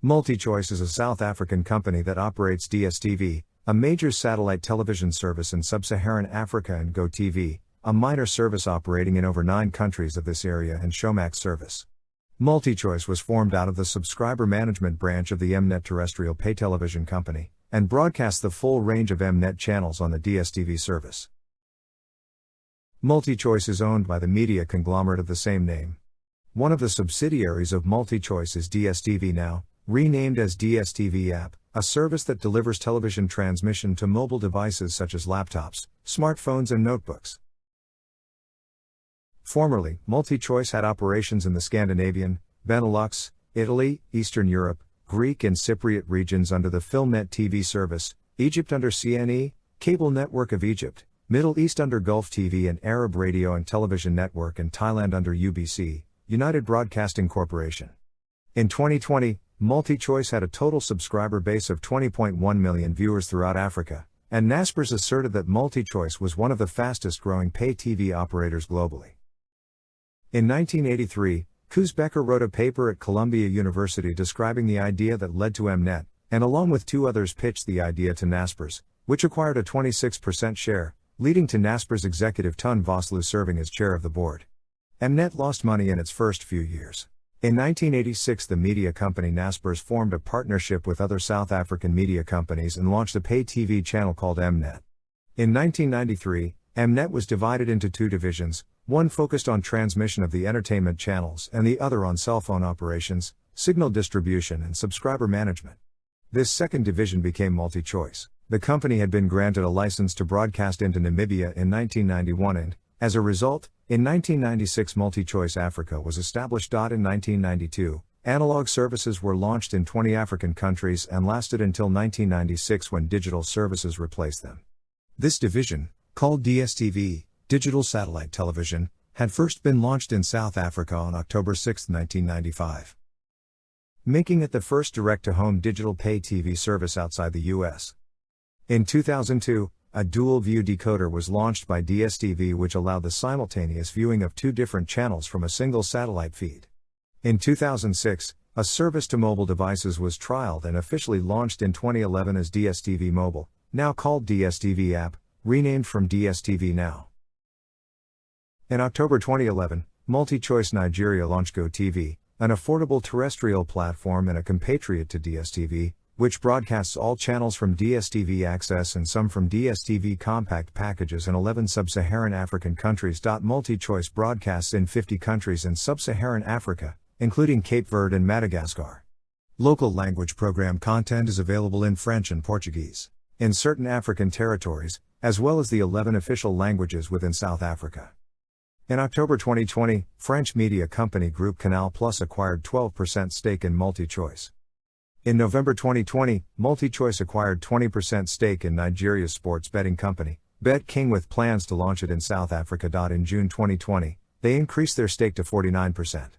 MultiChoice is a South African company that operates DStv, a major satellite television service in sub-Saharan Africa, and GoTV, a minor service operating in over 9 countries of this area, and Showmax service. MultiChoice was formed out of the subscriber management branch of the Mnet terrestrial pay television company, and broadcasts the full range of Mnet channels on the DStv service. MultiChoice is owned by the media conglomerate of the same name. One of the subsidiaries of MultiChoice is DStv Now, renamed as DStv App, a service that delivers television transmission to mobile devices such as laptops, smartphones and notebooks. Formerly, MultiChoice had operations in the Scandinavian, Benelux, Italy, Eastern Europe, Greek and Cypriot regions under the Filmnet TV service, Egypt under CNE, Cable Network of Egypt, Middle East under Gulf TV and Arab Radio and Television Network, and Thailand under UBC, United Broadcasting Corporation. In 2020, MultiChoice had a total subscriber base of 20.1 million viewers throughout Africa, and Naspers asserted that MultiChoice was one of the fastest growing pay TV operators globally. In 1983, Koos Becker wrote a paper at Columbia University describing the idea that led to Mnet, and along with 2 others pitched the idea to Naspers, which acquired a 26% share, leading to Naspers executive Tun Vosloo serving as chair of the board. Mnet lost money in its first few years. In 1986, the media company Naspers formed a partnership with other South African media companies and launched a pay TV channel called Mnet. In 1993, Mnet was divided into 2 divisions, one focused on transmission of the entertainment channels and the other on cell phone operations, signal distribution and subscriber management. This second division became MultiChoice. The company had been granted a license to broadcast into Namibia in 1991 and, as a result, in 1996 MultiChoice Africa was established. In 1992, analog services were launched in 20 African countries and lasted until 1996 when digital services replaced them. This division, called DStv, Digital Satellite Television, had first been launched in South Africa on October 6, 1995. Making it the first direct-to-home digital pay TV service outside the U.S. In 2002, a dual-view decoder was launched by DStv which allowed the simultaneous viewing of 2 different channels from a single satellite feed. In 2006, a service to mobile devices was trialed and officially launched in 2011 as DStv Mobile, now called DStv App, renamed from DStv Now. In October 2011, MultiChoice Nigeria launched GoTV, an affordable terrestrial platform and a compatriot to DStv, which broadcasts all channels from DStv Access and some from DStv compact packages in 11 sub-Saharan African countries. MultiChoice broadcasts in 50 countries in sub-Saharan Africa, including Cape Verde and Madagascar. Local language program content is available in French and Portuguese, in certain African territories, as well as the 11 official languages within South Africa. In October 2020, French media company Groupe Canal+ acquired 12% stake in MultiChoice. In November 2020, MultiChoice acquired 20% stake in Nigeria's sports betting company, BetKing, with plans to launch it in South Africa. In June 2020, they increased their stake to 49%.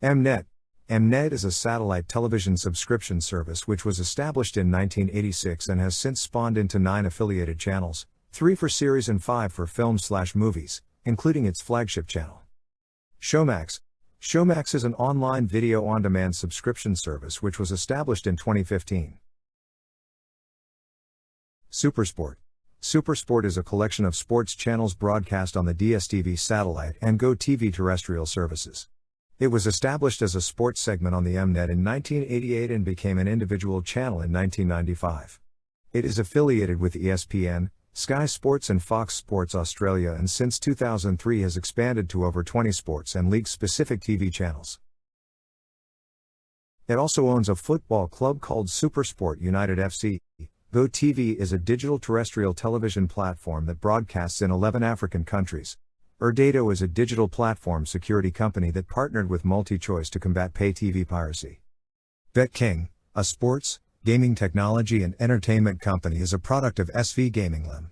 Mnet. Mnet is a satellite television subscription service which was established in 1986 and has since spawned into 9 affiliated channels, 3 for series and 5 for films/movies, including its flagship channel. Showmax. Showmax is an online video on-demand subscription service which was established in 2015. SuperSport. SuperSport is a collection of sports channels broadcast on the DStv satellite and GoTV terrestrial services. It was established as a sports segment on the Mnet in 1988 and became an individual channel in 1995. It is affiliated with ESPN, Sky Sports and Fox Sports Australia, and since 2003 has expanded to over 20 sports and league-specific TV channels. It also owns a football club called SuperSport United FC. GoTV is a digital terrestrial television platform that broadcasts in 11 African countries. Erdato is a digital platform security company that partnered with MultiChoice to combat pay TV piracy. BetKing, a sports, gaming technology and entertainment company, is a product of SV Gaming Lim.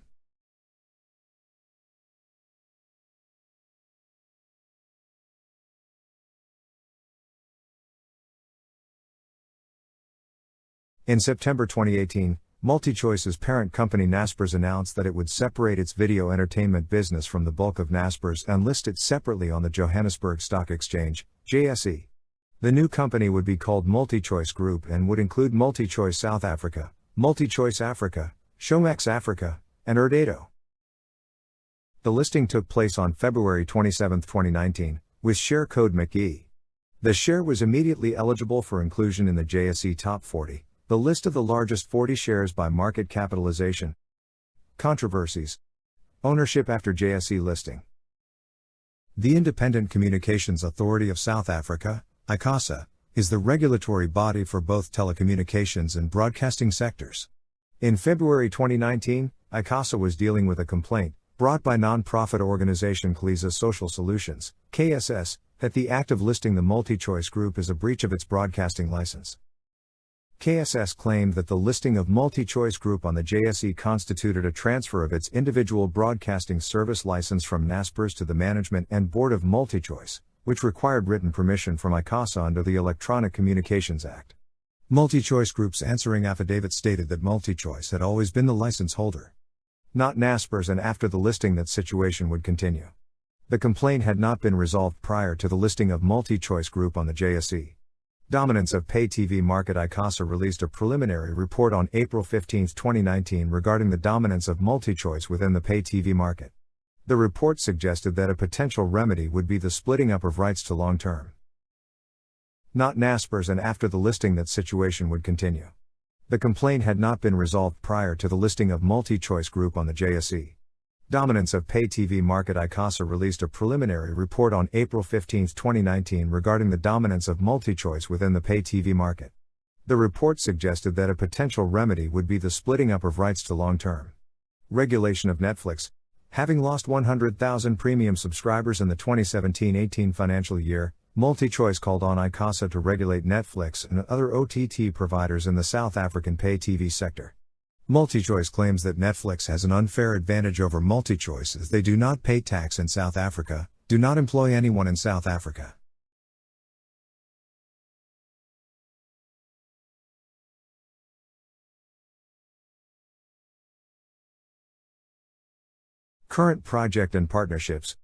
In September 2018, MultiChoice's parent company Naspers announced that it would separate its video entertainment business from the bulk of Naspers and list it separately on the Johannesburg Stock Exchange, JSE. The new company would be called MultiChoice Group and would include MultiChoice South Africa, MultiChoice Africa, Showmax Africa, and Erdato. The listing took place on February 27, 2019, with share code McGee. The share was immediately eligible for inclusion in the JSE Top 40, the list of the largest 40 shares by market capitalization. Controversies. Ownership after JSE listing. The Independent Communications Authority of South Africa, ICASA, is the regulatory body for both telecommunications and broadcasting sectors. In February 2019, ICASA was dealing with a complaint, brought by non-profit organization KLISA Social Solutions, KSS, that the act of listing the MultiChoice Group is a breach of its broadcasting license. KSS claimed that the listing of MultiChoice Group on the JSE constituted a transfer of its individual broadcasting service license from Naspers to the management and board of MultiChoice, which required written permission from ICASA under the Electronic Communications Act. MultiChoice Group's answering affidavit stated that MultiChoice had always been the license holder, not Naspers, and after the listing that situation would continue. The complaint had not been resolved prior to the listing of MultiChoice Group on the JSE. Dominance of Pay TV Market. ICASA released a preliminary report on April 15, 2019 regarding the dominance of MultiChoice within the pay TV market. The report suggested that a potential remedy would be the splitting up of rights to long-term, not Naspers, and after the listing that situation would continue. The complaint had not been resolved prior to the listing of MultiChoice Group on the JSE. Dominance of Pay TV Market. ICASA released a preliminary report on April 15, 2019 regarding the dominance of MultiChoice within the pay TV market. The report suggested that a potential remedy would be the splitting up of rights to long-term. Regulation of Netflix. Having lost 100,000 premium subscribers in the 2017-18 financial year, MultiChoice called on ICASA to regulate Netflix and other OTT providers in the South African pay TV sector. MultiChoice claims that Netflix has an unfair advantage over MultiChoice as they do not pay tax in South Africa, do not employ anyone in South Africa. Current project and partnerships.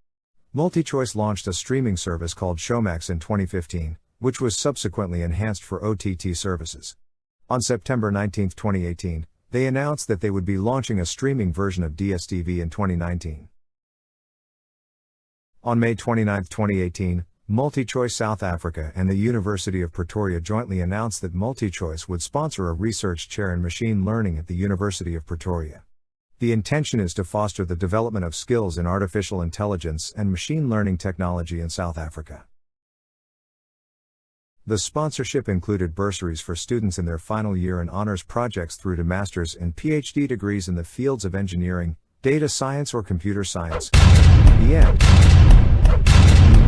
MultiChoice launched a streaming service called Showmax in 2015, which was subsequently enhanced for OTT services. On September 19, 2018, they announced that they would be launching a streaming version of DStv in 2019. On May 29, 2018, MultiChoice South Africa and the University of Pretoria jointly announced that MultiChoice would sponsor a research chair in machine learning at the University of Pretoria. The intention is to foster the development of skills in artificial intelligence and machine learning technology in South Africa. The sponsorship included bursaries for students in their final year and honors projects through to master's and PhD degrees in the fields of engineering, data science or computer science. The end.